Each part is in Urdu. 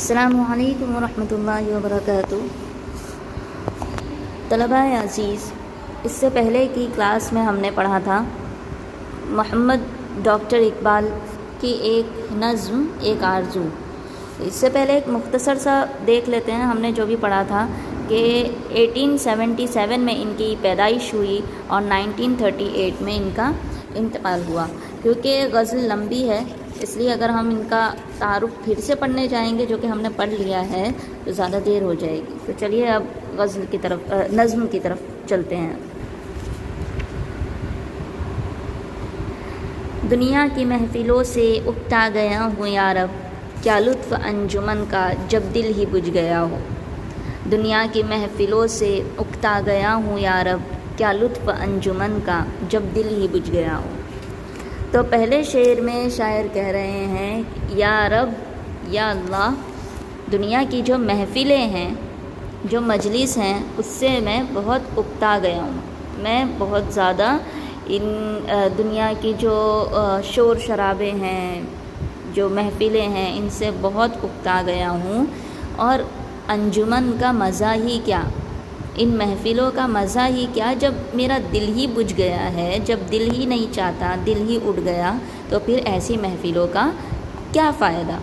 السلام علیکم ورحمۃ اللہ وبرکاتہ۔ طلباء عزیز، اس سے پہلے کی کلاس میں ہم نے پڑھا تھا محمد ڈاکٹر اقبال کی ایک نظم ایک آرزو۔ اس سے پہلے ایک مختصر سا دیکھ لیتے ہیں ہم نے جو بھی پڑھا تھا کہ 1877 میں ان کی پیدائش ہوئی اور 1938 میں ان کا انتقال ہوا۔ کیونکہ غزل لمبی ہے اس لیے اگر ہم ان کا تعارف پھر سے پڑھنے جائیں گے جو کہ ہم نے پڑھ لیا ہے تو زیادہ دیر ہو جائے گی۔ تو چلیے اب غزل کی طرف نظم کی طرف چلتے ہیں۔ دنیا کی محفلوں سے اکتا گیا ہوں یارب، کیا لطف انجمن کا جب دل ہی بجھ گیا ہو۔ دنیا کی محفلوں سے اکتا گیا ہوں یارب، کیا لطف انجمن کا جب دل ہی بجھ گیا ہو۔ تو پہلے شعر میں شاعر کہہ رہے ہیں یا رب یا اللہ، دنیا کی جو محفلیں ہیں جو مجلس ہیں اس سے میں بہت اکتا گیا ہوں۔ میں بہت زیادہ ان دنیا کی جو شور شرابے ہیں جو محفلیں ہیں ان سے بہت اکتا گیا ہوں، اور انجمن کا مزہ ہی کیا، ان محفلوں کا مزہ ہی کیا جب میرا دل ہی بجھ گیا ہے، جب دل ہی نہیں چاہتا، دل ہی اٹھ گیا تو پھر ایسی محفلوں کا کیا فائدہ۔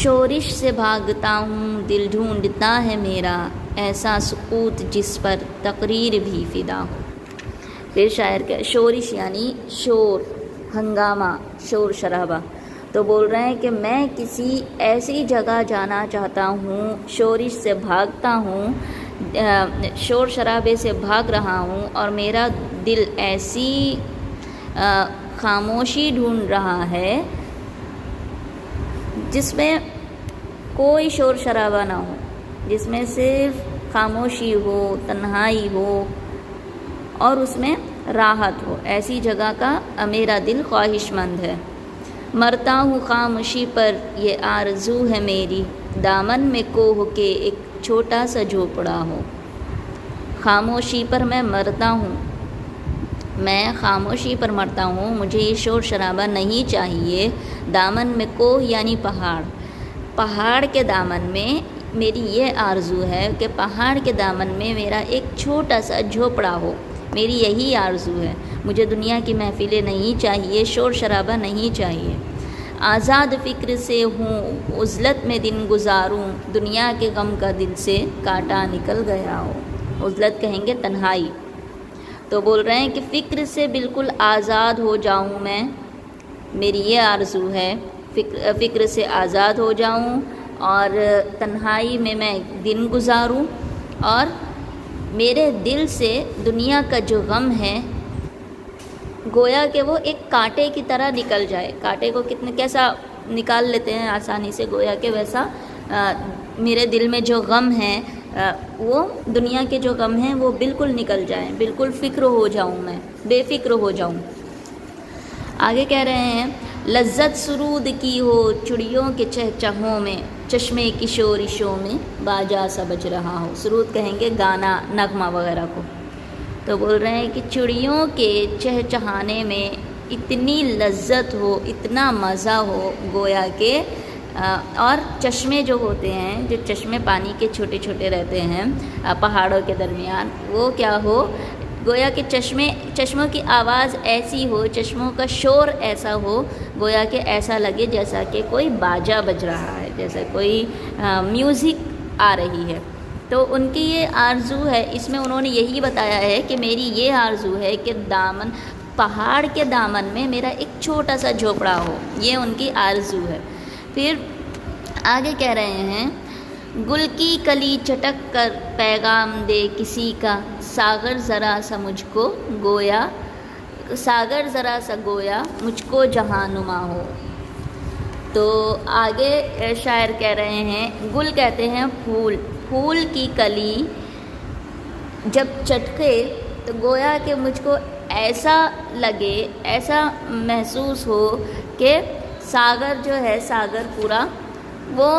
شورش سے بھاگتا ہوں دل ڈھونڈتا ہے میرا، ایسا سکوت جس پر تقریر بھی فدا ہو۔ پھر شاعر کا شورش یعنی شور، ہنگامہ، شور شرابہ، تو بول رہے ہیں کہ میں کسی ایسی جگہ جانا چاہتا ہوں، شورش سے بھاگتا ہوں، شور شرابے سے بھاگ رہا ہوں، اور میرا دل ایسی خاموشی ڈھونڈ رہا ہے جس میں کوئی شور شرابہ نہ ہو، جس میں صرف خاموشی ہو، تنہائی ہو اور اس میں راحت ہو، ایسی جگہ کا میرا دل خواہش مند ہے۔ مرتا ہوں خاموشی پر یہ آرزو ہے میری، دامن میں کوہ کے ایک چھوٹا سا جھوپڑا ہو۔ خاموشی پر میں مرتا ہوں، میں خاموشی پر مرتا ہوں، مجھے یہ شور شرابہ نہیں چاہیے۔ دامن میں کوہ یعنی پہاڑ، پہاڑ کے دامن میں میری یہ آرزو ہے کہ پہاڑ کے دامن میں میرا ایک چھوٹا سا جھوپڑا ہو، میری یہی آرزو ہے۔ مجھے دنیا کی محفلیں نہیں چاہیے، شور شرابہ نہیں چاہیے۔ آزاد فکر سے ہوں عزلت میں دن گزاروں، دنیا کے غم کا دل سے کانٹا نکل گیا ہو۔ عزلت کہیں گے تنہائی، تو بول رہے ہیں کہ فکر سے بالکل آزاد ہو جاؤں میں، میری یہ آرزو ہے، فکر سے آزاد ہو جاؤں اور تنہائی میں دن گزاروں، اور میرے دل سے دنیا کا جو غم ہے گویا کہ وہ ایک کانٹے کی طرح نکل جائے۔ کانٹے کو کیسا نکال لیتے ہیں آسانی سے، گویا کہ ویسا میرے دل میں جو غم ہے وہ دنیا کے جو غم ہیں وہ بالکل نکل جائیں، بالکل فکر ہو جاؤں، میں بے فکر ہو جاؤں۔ آگے کہہ رہے ہیں لذت سرود کی ہو چڑیوں کے چہچہوں میں، چشمے کی شورشوں میں باجا سا بج رہا ہو۔ سرود کہیں گے گانا، نغمہ وغیرہ کو، تو بول رہے ہیں کہ چڑیوں کے چہچہانے میں اتنی لذت ہو، اتنا مزہ ہو، گویا کہ اور چشمے جو ہوتے ہیں، جو چشمے پانی کے چھوٹے چھوٹے رہتے ہیں پہاڑوں کے درمیان، وہ کیا ہو، گویا کہ چشموں کی آواز ایسی ہو، چشموں کا شور ایسا ہو، گویا کہ ایسا لگے جیسا کہ کوئی باجا بج رہا ہے، جیسا کوئی میوزک آ رہی ہے۔ تو ان کی یہ آرزو ہے، اس میں انہوں نے یہی بتایا ہے کہ میری یہ آرزو ہے کہ پہاڑ کے دامن میں میرا ایک چھوٹا سا جھوپڑا ہو، یہ ان کی آرزو ہے۔ پھر آگے کہہ رہے ہیں گل کی کلی چٹک کر پیغام دے کسی کا، ساغر ذرا سا مجھ کو گویا، ساغر ذرا سا گویا مجھ کو جہاں نما ہو۔ تو آگے شاعر کہہ رہے ہیں گل کہتے ہیں پھول، پھول کی کلی جب چٹکے تو گویا کہ مجھ کو ایسا لگے، ایسا محسوس ہو کہ ساغر جو ہے، ساغر پورا وہ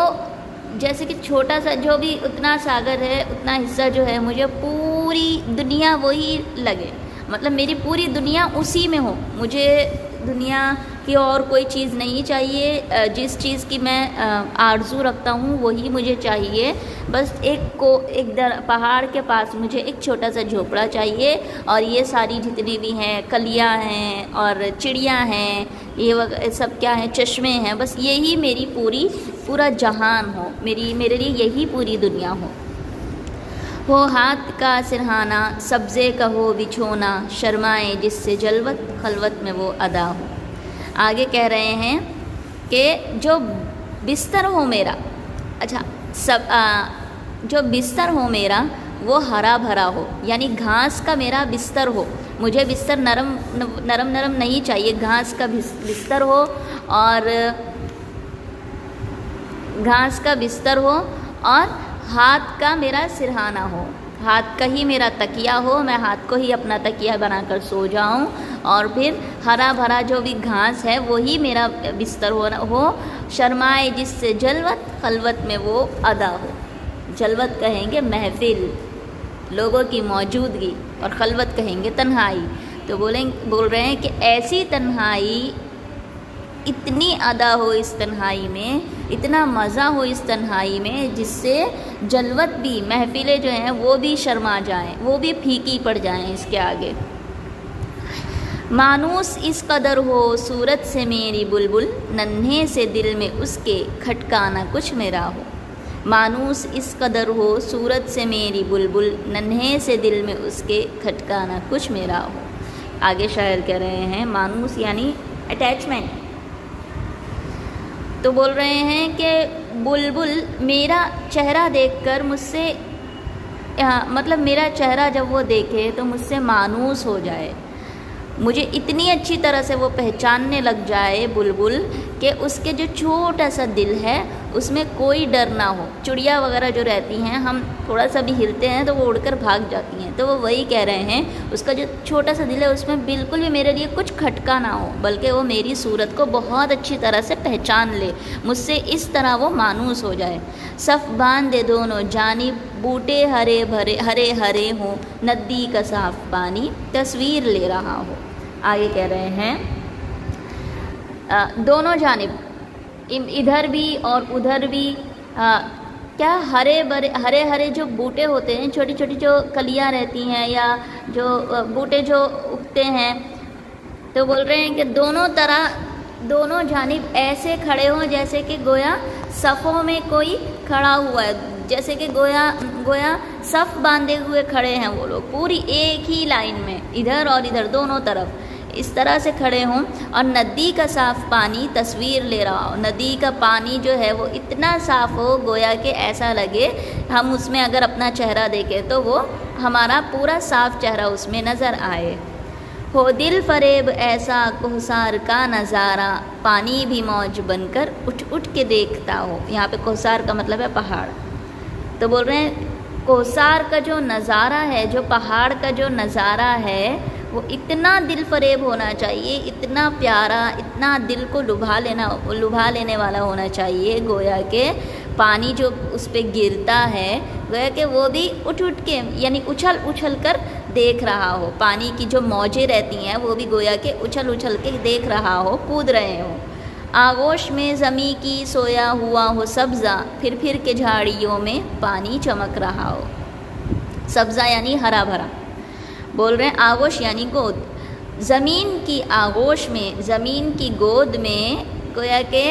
جیسے کہ چھوٹا سا جو بھی اتنا ساغر ہے، اتنا حصہ جو ہے مجھے پوری دنیا وہی لگے، مطلب میری پوری دنیا اسی میں ہو، مجھے دنیا کی اور کوئی چیز نہیں چاہیے، جس چیز کی میں آرزو رکھتا ہوں وہی مجھے چاہیے، بس ایک پہاڑ کے پاس مجھے ایک چھوٹا سا جھوپڑا چاہیے، اور یہ ساری جتنی بھی ہیں کلیاں ہیں اور چڑیاں ہیں، یہ سب کیا ہیں، چشمے ہیں، بس یہی میری پورا جہان ہو، میرے لیے یہی پوری دنیا ہو ہاتھ کا سرہانا، سبزے کا ہو بچھونا، شرمائے جس سے جلوت خلوت میں وہ ادا ہو۔ آگے کہہ رہے ہیں کہ جو بستر ہو میرا، جو بستر ہو میرا وہ ہرا بھرا ہو، یعنی گھاس کا میرا بستر ہو، مجھے بستر نرم نہیں چاہیے، گھاس کا بستر ہو، اور گھاس کا بستر ہو، اور ہاتھ کا میرا سرہانا ہو، ہاتھ کا ہی میرا تکیہ ہو، میں ہاتھ کو ہی اپنا تکیہ بنا کر سو جاؤں، اور پھر ہرا بھرا جو بھی گھاس ہے وہی میرا بستر ہو، شرمائے جس سے جلوت خلوت میں وہ ادا ہو۔ جلوت کہیں گے محفل، لوگوں کی موجودگی، اور خلوت کہیں گے تنہائی، تو بول رہے ہیں کہ ایسی تنہائی، اتنی ادا ہو اس تنہائی میں، اتنا مزہ ہو اس تنہائی میں، جس سے جلوت بھی، محفلیں جو ہیں وہ بھی شرما جائیں، وہ بھی پھیکی پڑ جائیں اس کے آگے۔ مانوس اس قدر ہو صورت سے میری بلبل، ننھے سے دل میں اس کے کھٹکانا کچھ میرا ہو۔ مانوس اس قدر ہو صورت سے میری بلبل، ننھے سے دل میں اس کے کھٹکانا کچھ میرا ہو۔ آگے شاعر کہہ رہے ہیں مانوس یعنی اٹیچمنٹ، تو بول رہے ہیں کہ بلبل میرا چہرہ دیکھ کر مجھ سے، مطلب میرا چہرہ جب وہ دیکھے تو مجھ سے مانوس ہو جائے، مجھے اتنی اچھی طرح سے وہ پہچاننے لگ جائے بلبل کہ اس کے جو چھوٹا سا دل ہے اس میں کوئی ڈر نہ ہو۔ چڑیا وغیرہ جو رہتی ہیں، ہم تھوڑا سا بھی ہلتے ہیں تو وہ اڑ کر بھاگ جاتی ہیں، تو وہ وہی کہہ رہے ہیں اس کا جو چھوٹا سا دل ہے اس میں بالکل بھی میرے لیے کچھ کھٹکا نہ ہو، بلکہ وہ میری صورت کو بہت اچھی طرح سے پہچان لے، مجھ سے اس طرح وہ مانوس ہو جائے۔ صف باندھے دونوں جانب بوٹے ہرے ہرے ہوں، ندی کا صاف پانی تصویر لے رہا ہو۔ آگے کہہ رہے ہیں دونوں جانب، ادھر بھی اور ادھر بھی، کیا ہرے جو بوٹے ہوتے ہیں، چھوٹی چھوٹی جو کلیاں رہتی ہیں یا جو بوٹے جو اگتے ہیں، تو بول رہے ہیں کہ دونوں جانب ایسے کھڑے ہوں جیسے کہ گویا صفوں میں کوئی کھڑا ہوا ہے، جیسے کہ گویا صف باندھے ہوئے کھڑے ہیں وہ لوگ پوری ایک ہی لائن میں، ادھر اور ادھر دونوں طرف اس طرح سے کھڑے ہوں، اور ندی کا صاف پانی تصویر لے رہا ہو، ندی کا پانی جو ہے وہ اتنا صاف ہو گویا کہ ایسا لگے ہم اس میں اگر اپنا چہرہ دیکھیں تو وہ ہمارا پورا صاف چہرہ اس میں نظر آئے۔ ہو دل فریب ایسا کوثر کا نظارہ، پانی بھی موج بن کر اٹھ اٹھ کے دیکھتا ہو۔ یہاں پہ کوثر کا مطلب ہے پہاڑ، تو بول رہے ہیں کوثر کا جو نظارہ ہے، جو پہاڑ کا جو نظارہ ہے وہ اتنا دل فریب ہونا چاہیے، اتنا پیارا، اتنا دل کو لبھا لینے والا ہونا چاہیے، گویا کہ پانی جو اس پہ گرتا ہے گویا کہ وہ بھی اٹھ اٹھ کے یعنی اچھل کر دیکھ رہا ہو، پانی کی جو موجیں رہتی ہیں وہ بھی گویا کہ اچھل کے دیکھ رہا ہو، کود رہے ہوں۔ آغوش میں زمیں کی سویا ہوا ہو سبزہ، پھر کے جھاڑیوں میں پانی چمک رہا ہو۔ سبزہ یعنی ہرا بھرا، بول رہے ہیں آغوش یعنی گود، زمین کی آغوش میں، زمین کی گود میں گویا کہ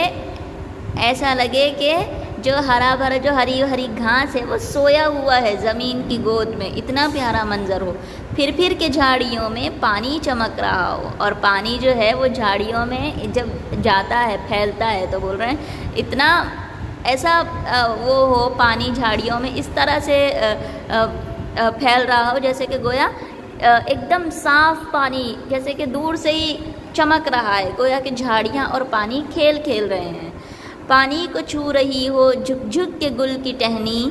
ایسا لگے کہ جو ہرا بھرا جو ہری گھاس ہے وہ سویا ہوا ہے زمین کی گود میں، اتنا پیارا منظر ہو۔ پھر کے جھاڑیوں میں پانی چمک رہا ہو، اور پانی جو ہے وہ جھاڑیوں میں جب جاتا ہے پھیلتا ہے تو بول رہے ہیں اتنا ایسا وہ ہو، پانی جھاڑیوں میں اس طرح سے پھیل رہا ہو جیسے کہ گویا ایک دم صاف پانی، جیسے کہ دور سے ہی چمک رہا ہے، گویا کہ جھاڑیاں اور پانی کھیل رہے ہیں۔ پانی کو چھو رہی ہو جھک کے گل کی ٹہنی،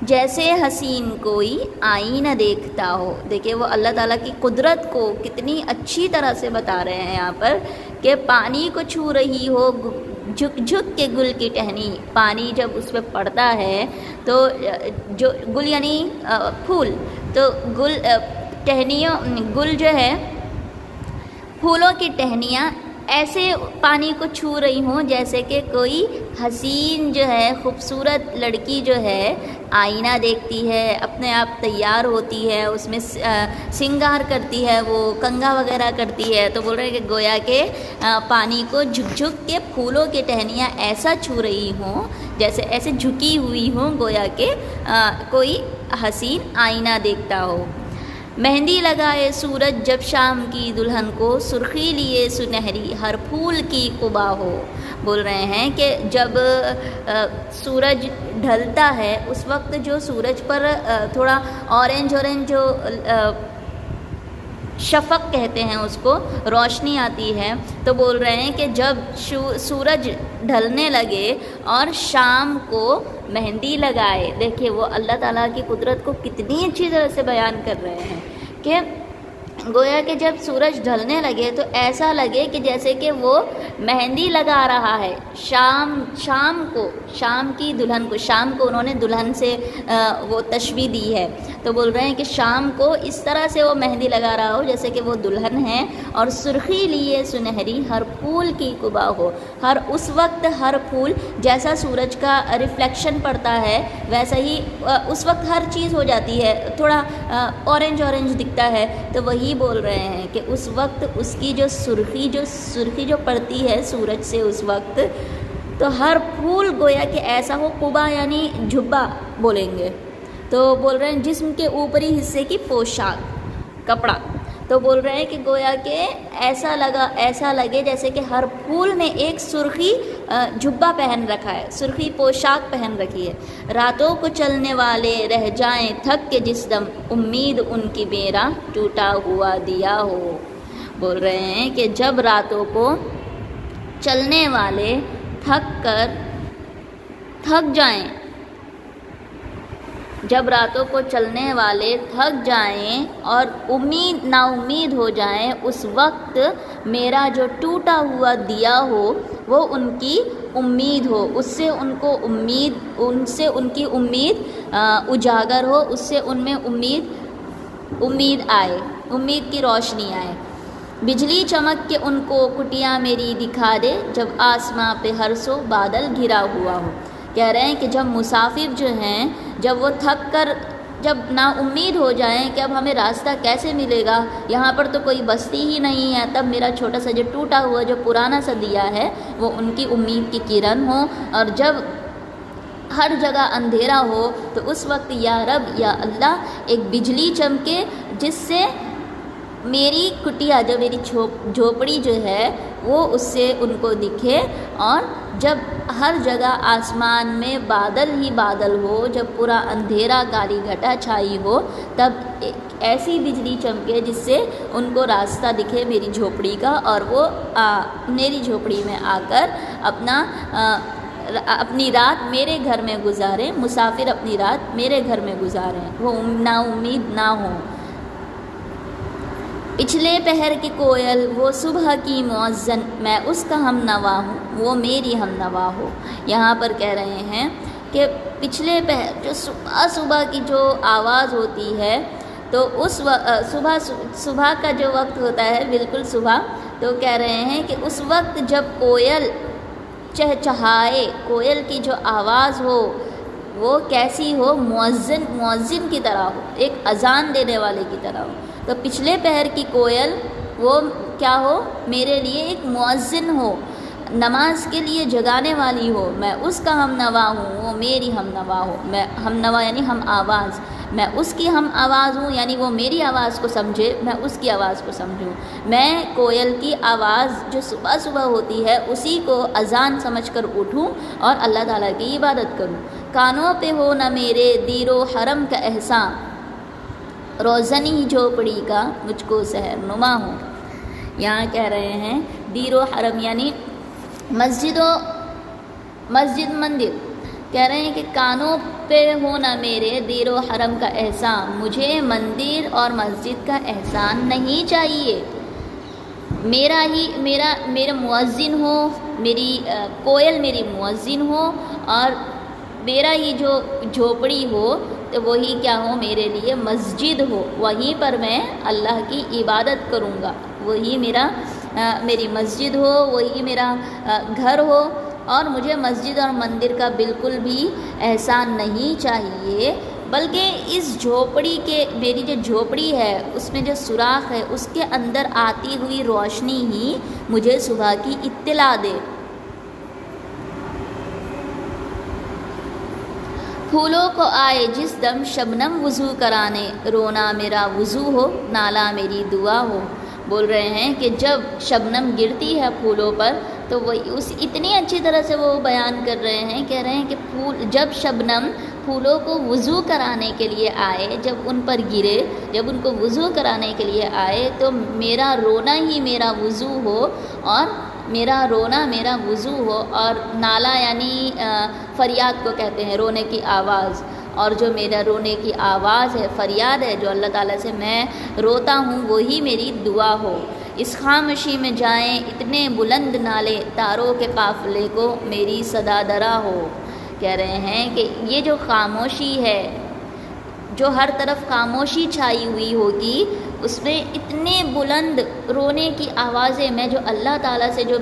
جیسے حسین کوئی آئینہ دیکھتا ہو۔ دیکھیں وہ اللہ تعالیٰ کی قدرت کو کتنی اچھی طرح سے بتا رہے ہیں یہاں پر کہ پانی کو چھو رہی ہو جھک کے گل کی ٹہنی، پانی جب اس پہ پڑتا ہے تو جو گل یعنی پھول، تو گل ٹہنیوں، گل جو ہے پھولوں کی ٹہنیاں ایسے پانی کو چھو رہی ہوں جیسے کہ کوئی حسین جو ہے، خوبصورت لڑکی جو ہے آئینہ دیکھتی ہے، اپنے آپ تیار ہوتی ہے، اس میں سنگار کرتی ہے، وہ کنگھا وغیرہ کرتی ہے، تو بول رہے ہیں کہ گویا کہ پانی کو جھک جھک کے پھولوں کی ٹہنیاں ایسا چھو رہی ہوں جیسے ایسے جھکی ہوئی ہوں، گویا کہ کوئی حسین آئینہ دیکھتا ہو۔ مہندی لگائے سورج جب شام کی دلہن کو، سرخی لیے سنہری ہر پھول کی قبا ہو۔ بول رہے ہیں کہ جب سورج ڈھلتا ہے اس وقت جو سورج پر تھوڑا اورنج جو شفق کہتے ہیں اس کو، روشنی آتی ہے، تو بول رہے ہیں کہ جب سورج ڈھلنے لگے اور شام کو مہندی لگائے۔ دیکھیے وہ اللہ تعالیٰ کی قدرت کو کتنی اچھی طرح سے بیان کر رہے ہیں کہ گویا کہ جب سورج ڈھلنے لگے تو ایسا لگے کہ جیسے کہ وہ مہندی لگا رہا ہے شام کو، شام کی دلہن کو، شام کو انہوں نے دلہن سے وہ تشبیہ دی ہے، تو بول رہے ہیں کہ شام کو اس طرح سے وہ مہندی لگا رہا ہو جیسے کہ وہ دلہن ہے، اور سرخی لیے سنہری ہر پھول کی قبا ہو۔ ہر اس وقت ہر پھول جیسا سورج کا ریفلیکشن پڑتا ہے ویسا ہی اس وقت ہر چیز ہو جاتی ہے، تھوڑا اورنج دکھتا ہے، تو وہی بول رہے ہیں کہ اس وقت اس کی جو سرخی جو پڑتی ہے سورج سے اس وقت، تو ہر پھول گویا کہ ایسا ہو، قبا یعنی جھبا بولیں گے، تو بول رہے ہیں جسم کے اوپری حصے کی پوشاک، کپڑا، تو بول رہے ہیں کہ گویا کہ ایسا لگے جیسے کہ ہر پھول نے ایک سرخی جھبا پہن رکھا ہے، سرخی پوشاک پہن رکھی ہے۔ راتوں کو چلنے والے رہ جائیں تھک کے جس دم، امید ان کی میرا ٹوٹا ہوا دیا ہو۔ بول رہے ہیں کہ جب راتوں کو چلنے والے تھک جائیں، جب راتوں کو چلنے والے تھک جائیں اور نا امید ہو جائیں، اس وقت میرا جو ٹوٹا ہوا دیا ہو وہ ان کی امید ہو، اس سے ان کی امید اجاگر ہو، اس سے ان میں امید آئے، امید کی روشنی آئے۔ بجلی چمک کے ان کو کٹیاں میری دکھا دے، جب آسماں پہ ہر سو بادل گھرا ہوا ہو۔ کہہ رہے ہیں کہ جب مسافر جو ہیں، جب وہ تھک کر جب نا امید ہو جائیں کہ اب ہمیں راستہ کیسے ملے گا، یہاں پر تو کوئی بستی ہی نہیں ہے، تب میرا چھوٹا سا جو ٹوٹا ہوا جو پرانا سا دیا ہے وہ ان کی امید کی کرن ہو، اور جب ہر جگہ اندھیرا ہو تو اس وقت یا رب یا اللہ ایک بجلی چمکے جس سے میری کٹیا، جو میری جھوپڑی جو ہے وہ اس سے ان کو دکھے، اور جب ہر جگہ آسمان میں بادل ہی بادل ہو، جب پورا اندھیرا کالی گھٹا چھائی ہو، تب ایسی بجلی چمکے جس سے ان کو راستہ دکھے میری جھوپڑی کا، اور وہ میری جھوپڑی میں آ کر اپنی رات میرے گھر میں گزاریں، مسافر اپنی رات میرے گھر میں گزاریں، وہ نا امید نہ ہوں۔ پچھلے پہر کی کوئل وہ صبح کی مؤذن، میں اس کا ہم نوا ہوں، وہ میری ہم نوا ہو۔ یہاں پر کہہ رہے ہیں کہ پچھلے پہر جو صبح کی جو آواز ہوتی ہے، تو اس صبح کا جو وقت ہوتا ہے بالکل صبح، تو کہہ رہے ہیں کہ اس وقت جب کوئل چہچہائے، کوئل کی جو آواز ہو وہ کیسی ہو، مؤذن کی طرح ہو، ایک اذان دینے والے کی طرح ہو۔ تو پچھلے پہر کی کوئل وہ کیا ہو، میرے لیے ایک مؤذن ہو، نماز کے لیے جگانے والی ہو، میں اس کا ہم نوا ہوں، وہ میری ہم نوا ہو۔ میں ہم نوا یعنی ہم آواز، میں اس کی ہم آواز ہوں، یعنی وہ میری آواز کو سمجھے، میں اس کی آواز کو سمجھوں۔ میں کوئل کی آواز جو صبح صبح ہوتی ہے اسی کو اذان سمجھ کر اٹھوں اور اللہ تعالیٰ کی عبادت کروں۔ کانوں پہ ہو نہ میرے دیر و حرم کا احسان، روزنی جھوپڑی کا مجھ کو سحر نما ہو۔ یہاں کہہ رہے ہیں دیر و حرم یعنی مسجد مندر، کہہ رہے ہیں کہ کانوں پہ ہو نہ میرے دیر و حرم کا احسان، مجھے مندر اور مسجد کا احسان نہیں چاہیے، میرا مؤذن ہو، میری کوئل میری مؤذن ہو، اور میرا ہی جو جھوپڑی ہو تو وہی کیا ہو، میرے لیے مسجد ہو، وہیں پر میں اللہ کی عبادت کروں گا۔ وہی میری مسجد ہو، وہی میرا گھر ہو، اور مجھے مسجد اور مندر کا بالکل بھی احسان نہیں چاہیے، بلکہ اس جھوپڑی کے، میری جو جھوپڑی ہے اس میں جو سوراخ ہے اس کے اندر آتی ہوئی روشنی ہی مجھے صبح کی اطلاع دے۔ پھولوں کو آئے جس دم شبنم وضو کرانے، رونا میرا وضو ہو، نالا میری دعا ہو۔ بول رہے ہیں کہ جب شبنم گرتی ہے پھولوں پر تو وہ اتنی اچھی طرح سے وہ بیان کر رہے ہیں، کہہ رہے ہیں کہ جب شبنم پھولوں کو وضو کرانے کے لیے آئے، جب ان پر گرے، جب ان کو وضو کرانے کے لیے آئے تو میرا رونا ہی میرا وضو ہو، اور میرا رونا میرا وضو ہو، اور نالا یعنی فریاد کو کہتے ہیں، رونے کی آواز، اور جو میرا رونے کی آواز ہے، فریاد ہے، جو اللہ تعالیٰ سے میں روتا ہوں، وہی میری دعا ہو۔ اس خاموشی میں جائیں اتنے بلند نالے، تاروں کے قافلے کو میری صدا درا ہو۔ کہہ رہے ہیں کہ یہ جو خاموشی ہے، جو ہر طرف خاموشی چھائی ہوئی ہوگی، اس میں اتنے بلند رونے کی آوازیں، میں جو اللہ تعالیٰ سے جو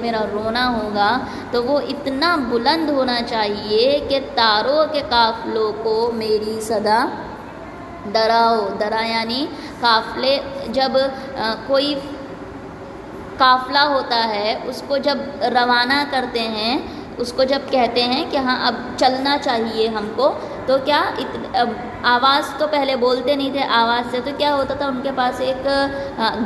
میرا رونا ہوگا تو وہ اتنا بلند ہونا چاہیے کہ تاروں کے قافلوں کو میری صدا دراؤ۔ درا یعنی قافلے، جب کوئی قافلہ ہوتا ہے اس کو جب روانہ کرتے ہیں، اس کو جب کہتے ہیں کہ ہاں اب چلنا چاہیے ہم کو، تو کیا آواز تو پہلے بولتے نہیں تھے، آواز سے تو کیا ہوتا تھا، ان کے پاس ایک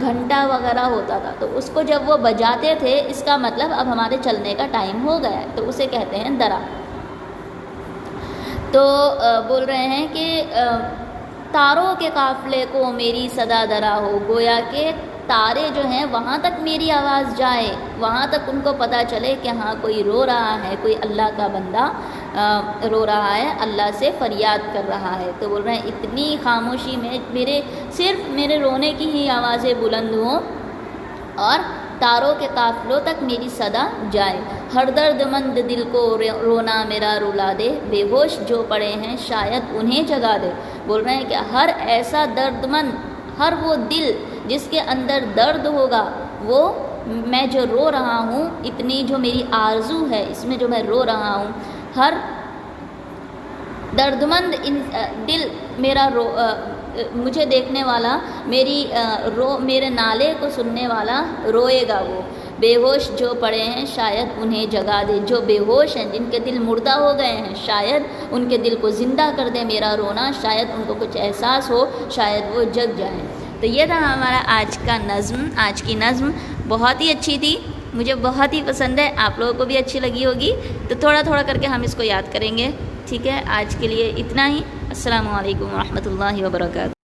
گھنٹا وغیرہ ہوتا تھا، تو اس کو جب وہ بجاتے تھے اس کا مطلب اب ہمارے چلنے کا ٹائم ہو گیا ہے، تو اسے کہتے ہیں درا۔ تو بول رہے ہیں کہ تاروں کے قافلے کو میری صدا درا ہو، گویا کہ تارے جو ہیں وہاں تک میری آواز جائے، وہاں تک ان کو پتہ چلے کہ ہاں کوئی رو رہا ہے، کوئی اللہ کا بندہ رو رہا ہے، اللہ سے فریاد کر رہا ہے۔ تو بول رہے ہیں اتنی خاموشی میں صرف میرے رونے کی ہی آوازیں بلند ہوں، اور تاروں کے قافلوں تک میری صدا جائے۔ ہر درد مند دل کو رونا میرا رلا دے، بے ہوش جو پڑے ہیں شاید انہیں جگا دے۔ بول رہے ہیں کہ ہر ایسا درد مند، ہر وہ دل جس کے اندر درد ہوگا، وہ میں جو رو رہا ہوں، اتنی جو میری آرزو ہے، اس میں جو میں رو رہا ہوں، ہر درد مند دل میرا مجھے دیکھنے والا، میرے نالے کو سننے والا روئے گا۔ وہ بے ہوش جو پڑے ہیں شاید انہیں جگا دے، جو بے ہوش ہیں، جن کے دل مردہ ہو گئے ہیں، شاید ان کے دل کو زندہ کر دے میرا رونا، شاید ان کو کچھ احساس ہو، شاید وہ جگ جائیں۔ تو یہ تھا ہمارا آج کا نظم۔ آج کی نظم بہت ہی اچھی تھی، مجھے بہت ہی پسند ہے، آپ لوگوں کو بھی اچھی لگی ہوگی، تو تھوڑا تھوڑا کر کے ہم اس کو یاد کریں گے۔ ٹھیک ہے، آج کے لیے اتنا ہی۔ السلام علیکم ورحمۃ اللہ وبرکاتہ۔